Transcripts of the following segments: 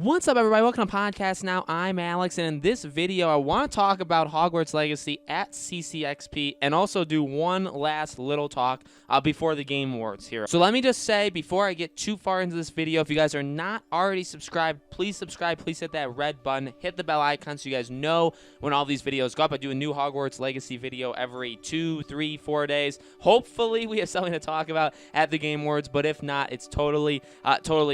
What's up, everybody? Welcome to Podcast Now. I'm Alex, and in this video, I want to talk about Hogwarts Legacy at CCXP and also do one last little talk before the Game Awards here. So let me just say, before I get too far into this video, if you guys are not already subscribed, please subscribe. Please hit that red button. Hit the bell icon so you guys know when all these videos go up. I do a new Hogwarts Legacy video every 2, 3, 4 days. Hopefully, we have something to talk about at the Game Awards, but if not, it's totally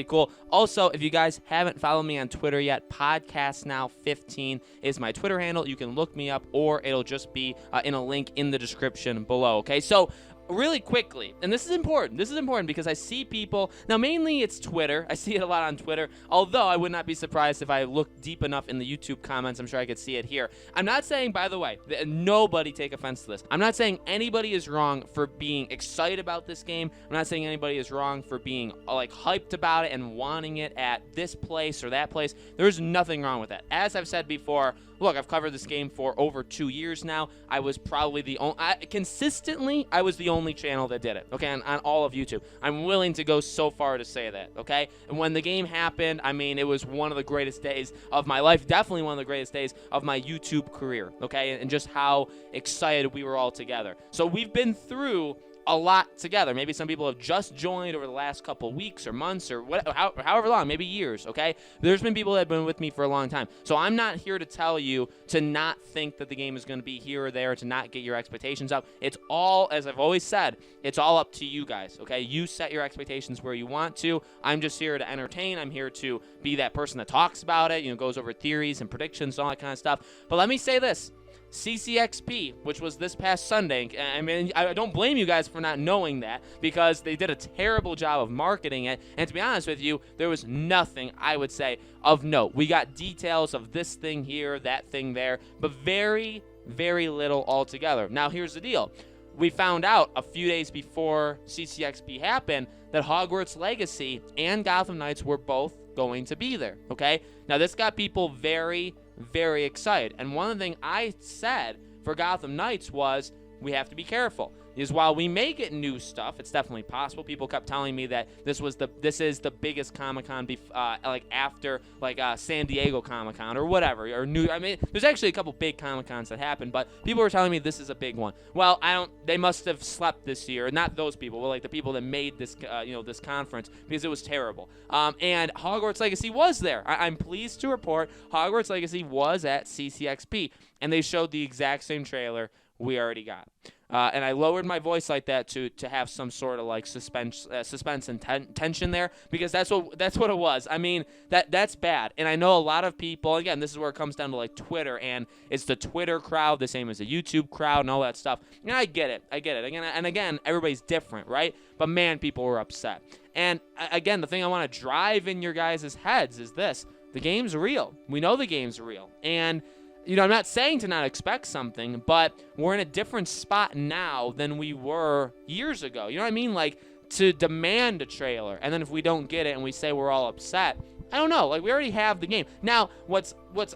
cool. Also, if you guys haven't followed me on Twitter yet, Podcast Now 15 is my Twitter handle. You can look me up, or it'll just be in a link in the description below. Okay, so really quickly, and this is important because I see people, now mainly it's Twitter, I see it a lot on Twitter, although I would not be surprised if I look deep enough in the YouTube comments, I'm sure I could see it here. I'm not saying, by the way, nobody take offense to this, I'm not saying anybody is wrong for being excited about this game, I'm not saying anybody is wrong for being like hyped about it and wanting it at this place or that place. There's nothing wrong with that. As I've said before, look, I've covered this game for over 2 years now. I was probably the only, I was the only channel that did it, okay, on all of YouTube. I'm willing to go so far to say that, okay? And when the game happened, I mean, it was one of the greatest days of my life, definitely one of the greatest days of my YouTube career, okay? And just how excited we were all together. So we've been through a lot together. Maybe some people have just joined over the last couple weeks or months or however long, maybe years, okay? There's been people that have been with me for a long time. So I'm not here to tell you to not think that the game is going to be here or there, to not get your expectations up. It's all, as I've always said, it's all up to you guys, okay? You set your expectations where you want to. I'm just here to entertain. I'm here to be that person that talks about it, you know, goes over theories and predictions and all that kind of stuff. But let me say this. CCXP, which was this past Sunday, I mean, I don't blame you guys for not knowing that because they did a terrible job of marketing it, and to be honest with you, there was nothing, I would say, of note. We got details of this thing here, that thing there, but very, very little altogether. Now, here's the deal. We found out a few days before CCXP happened that Hogwarts Legacy and Gotham Knights were both going to be there, okay? Now, this got people very excited. And one of the things I said for Gotham Knights was we have to be careful. Is while we may get new stuff, it's definitely possible. People kept telling me that this is the biggest Comic-Con like after San Diego Comic-Con or whatever, or new. I mean, there's actually a couple big Comic-Cons that happened, but people were telling me this is a big one. Well, they must have slept this year. Not those people, but like the people that made this this conference, because it was terrible. And Hogwarts Legacy was there. I'm pleased to report Hogwarts Legacy was at CCXP, and they showed the exact same trailer we already got. And I lowered my voice like that to have some sort of like suspense and tension there, because that's what it was. I mean, that's bad. And I know a lot of people, again, this is where it comes down to like Twitter, and it's the Twitter crowd, the same as the YouTube crowd and all that stuff. And I get it. Again, everybody's different, right? But man, people were upset. And again, the thing I want to drive in your guys' heads is this. The game's real. We know the game's real. And you know, I'm not saying to not expect something, but we're in a different spot now than we were years ago. You know what I mean? Like, to demand a trailer, and then if we don't get it and we say we're all upset, I don't know. Like, we already have the game. Now,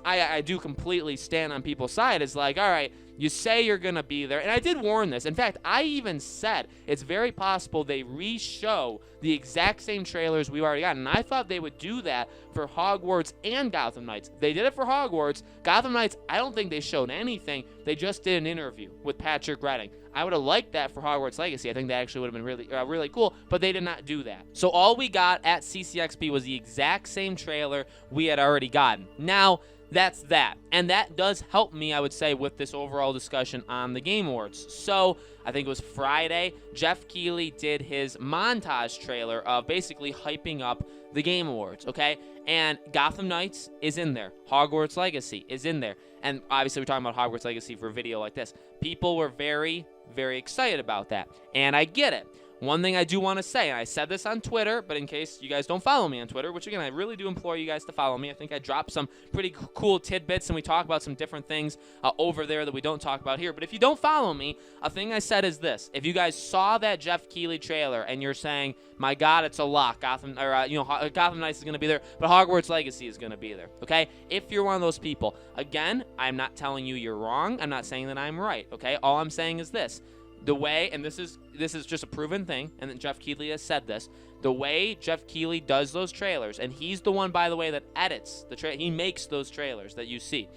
I do completely stand on people's side is like, all right, you say you're going to be there. And I did warn this. In fact, I even said it's very possible they re-show the exact same trailers we already got. And I thought they would do that for Hogwarts and Gotham Knights. They did it for Hogwarts. Gotham Knights, I don't think they showed anything. They just did an interview with Patrick Redding. I would have liked that for Hogwarts Legacy. I think that actually would have been really cool, but they did not do that. So all we got at CCXP was the exact same trailer we had already gotten. Now, that's that. And that does help me, I would say, with this overall discussion on the Game Awards. So, I think it was Friday, Jeff Keighley did his montage trailer of basically hyping up the Game Awards, okay? And Gotham Knights is in there. Hogwarts Legacy is in there. And obviously, we're talking about Hogwarts Legacy for a video like this. People were very excited about that. And I get it. One thing I do want to say, and I said this on Twitter, but in case you guys don't follow me on Twitter, which again, I really do implore you guys to follow me. I think I dropped some pretty cool tidbits, and we talk about some different things over there that we don't talk about here. But if you don't follow me, a thing I said is this. If you guys saw that Jeff Keighley trailer and you're saying, my God, it's a lock, Gotham Knights is going to be there, but Hogwarts Legacy is going to be there, okay? If you're one of those people, again, I'm not telling you you're wrong. I'm not saying that I'm right, okay? All I'm saying is this. the way, and this is just a proven thing, and then Jeff Keighley has said this, the way Jeff Keighley does those trailers, and he's the one, by the way, that edits the he makes those trailers that you see.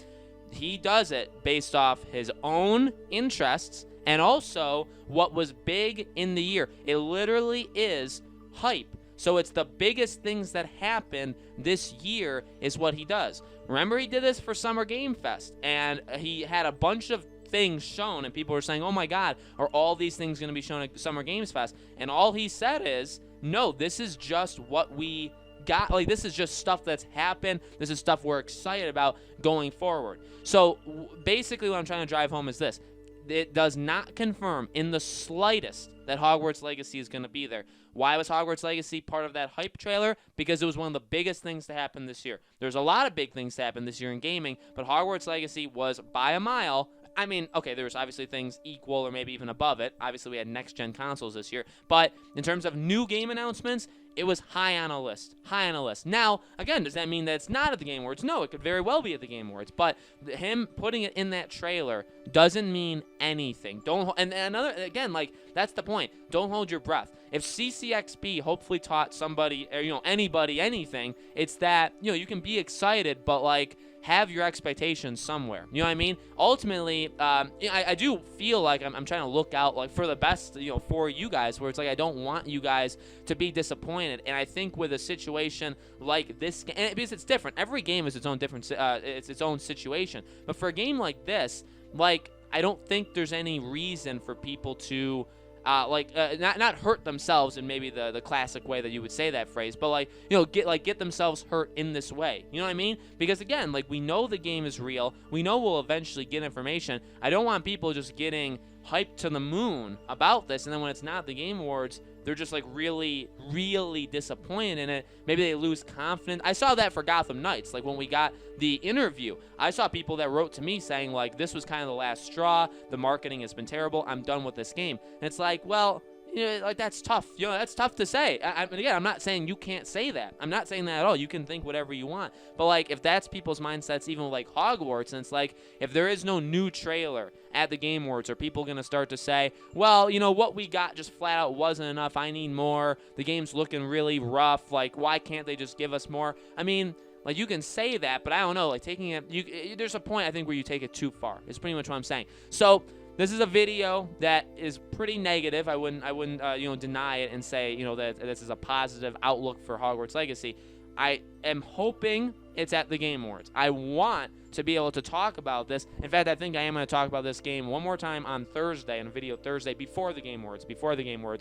He does it based off his own interests and also what was big in the year. It literally is hype. So it's the biggest things that happened this year is what he does. Remember, he did this for Summer Game Fest, and he had a bunch of things shown, and people were saying, oh my God, are all these things going to be shown at Summer Games Fest? And all he said is, no, this is just what we got. Like, this is just stuff that's happened. This is stuff we're excited about going forward. So basically what I'm trying to drive home is this. It does not confirm in the slightest that Hogwarts Legacy is going to be there. Why was Hogwarts Legacy part of that hype trailer? Because it was one of the biggest things to happen this year. There's a lot of big things to happen this year in gaming, but Hogwarts Legacy was by a mile. I mean, okay, there's obviously things equal or maybe even above it. Obviously, we had next-gen consoles this year. But in terms of new game announcements, it was high on a list. High on a list. Now, again, does that mean that it's not at the Game Awards? No, it could very well be at the Game Awards. But him putting it in that trailer doesn't mean anything. And another, again, like, that's the point. Don't hold your breath. If CCXP hopefully taught somebody, or, anybody anything, it's that, you can be excited, but, like, have your expectations somewhere. You know what I mean? Ultimately, I do feel like I'm trying to look out like for the best, for you guys, where it's like I don't want you guys to be disappointed. And I think with a situation like this, because it's different. Every game is its own different, it's its own situation. But for a game like this, like, I don't think there's any reason for people to not hurt themselves in maybe the classic way that you would say that phrase, but get themselves hurt in this way. You know what I mean? Because again, like, we know the game is real. We know we'll eventually get information. I don't want people just getting hyped to the moon about this, and then when it's not the Game Awards, they're just like really, really disappointed in it. Maybe they lose confidence. I saw that for Gotham Knights. Like, when we got the interview, I saw people that wrote to me saying, like, this was kind of the last straw. The marketing has been terrible. I'm done with this game. And it's like, well, like, that's tough. That's tough to say. And again, I'm not saying you can't say that. I'm not saying that at all. You can think whatever you want. But, like, if that's people's mindsets, even like Hogwarts, and it's like, if there is no new trailer at the Game Awards, are people going to start to say, well, what we got just flat out wasn't enough. I need more. The game's looking really rough. Like, why can't they just give us more? I mean, like, you can say that, but I don't know. Like, taking it, there's a point, I think, where you take it too far. It's pretty much what I'm saying. So, this is a video that is pretty negative. I wouldn't deny it and say, that this is a positive outlook for Hogwarts Legacy. I am hoping it's at the Game Awards. I want to be able to talk about this. In fact, I think I am going to talk about this game one more time on Thursday, in a video Thursday before the Game Awards,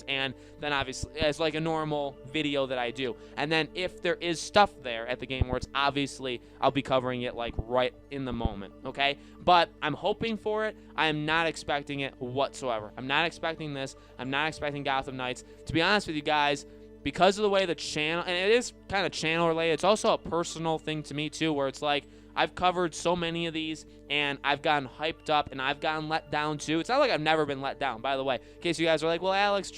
and then obviously as like a normal video that I do. And then if there is stuff there at the Game Awards, obviously I'll be covering it like right in the moment, okay? But I'm hoping for it. I am not expecting it whatsoever. I'm not expecting this. I'm not expecting Gotham Knights. To be honest with you guys, because of the way the channel, and it is kind of channel related, it's also a personal thing to me too, where it's like, I've covered so many of these, and I've gotten hyped up, and I've gotten let down too. It's not like I've never been let down, by the way. In case you guys are like, well, Alex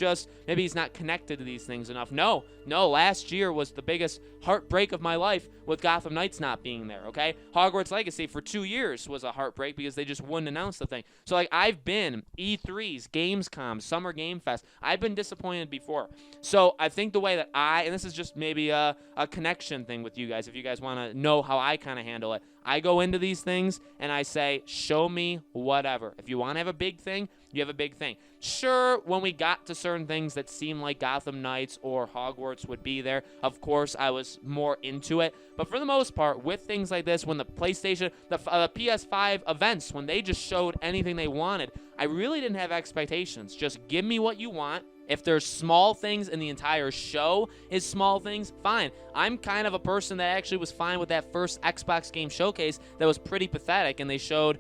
maybe he's not connected to these things enough. No, last year was the biggest heartbreak of my life with Gotham Knights not being there, okay? Hogwarts Legacy for 2 years was a heartbreak because they just wouldn't announce the thing. So, like, I've been E3s, Gamescom, Summer Game Fest. I've been disappointed before. So, I think the way that and this is just maybe a connection thing with you guys, if you guys want to know how I kind of handle it. I go into these things and I say, show me whatever. If you want to have a big thing, you have a big thing. Sure, when we got to certain things that seemed like Gotham Knights or Hogwarts would be there, of course, I was more into it. But for the most part, with things like this, when the PlayStation, the PS5 events, when they just showed anything they wanted, I really didn't have expectations. Just give me what you want. If there's small things and the entire show is small things, fine. I'm kind of a person that actually was fine with that first Xbox game showcase that was pretty pathetic, and they showed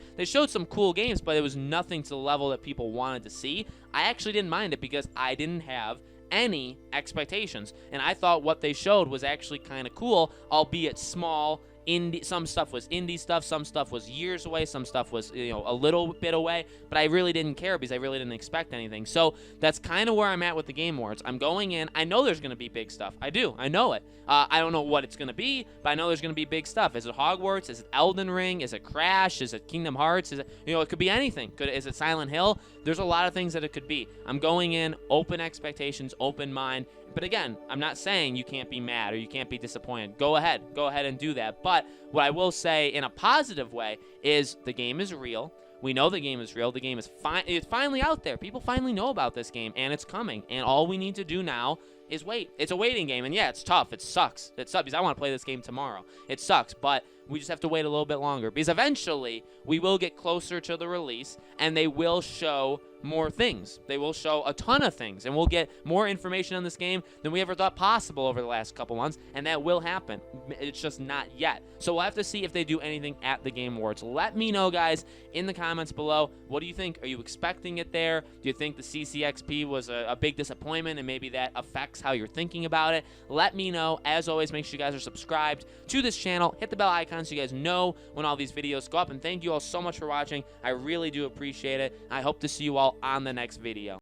some cool games, but it was nothing to the level that people wanted to see. I actually didn't mind it because I didn't have any expectations, and I thought what they showed was actually kind of cool, albeit small indie, some stuff was indie stuff, some stuff was years away, some stuff was, you know, a little bit away, but I really didn't care because I really didn't expect anything. So that's kind of where I'm at with the Game Awards. I'm going in, I know there's going to be big stuff. I do, I know it. I don't know what it's going to be, but I know there's going to be big stuff. Is it Hogwarts? Is it Elden Ring? Is it Crash? Is it Kingdom Hearts? Is it, you know, it could be anything. Is it Silent Hill? There's a lot of things that it could be. I'm going in, open expectations, open mind. But again, I'm not saying you can't be mad or you can't be disappointed. Go ahead and do that. But what I will say in a positive way is the game is real. We know the game is real. The game is it's finally out there. People finally know about this game, and it's coming. And all we need to do now is wait. It's a waiting game, and yeah, it's tough. It sucks. It sucks because I want to play this game tomorrow. It sucks, but we just have to wait a little bit longer because eventually we will get closer to the release, and they will show more things. They will show a ton of things, and we'll get more information on this game than we ever thought possible over the last couple months, and that will happen. It's just not yet. So we'll have to see if they do anything at the Game Awards. Let me know, guys, in the comments below. What do you think? Are you expecting it there? Do you think the CCXP was a big disappointment, and maybe that affects how you're thinking about it? Let me know. As always, make sure you guys are subscribed to this channel. Hit the bell icon so you guys know when all these videos go up, and thank you all so much for watching. I really do appreciate it. I hope to see you all on the next video.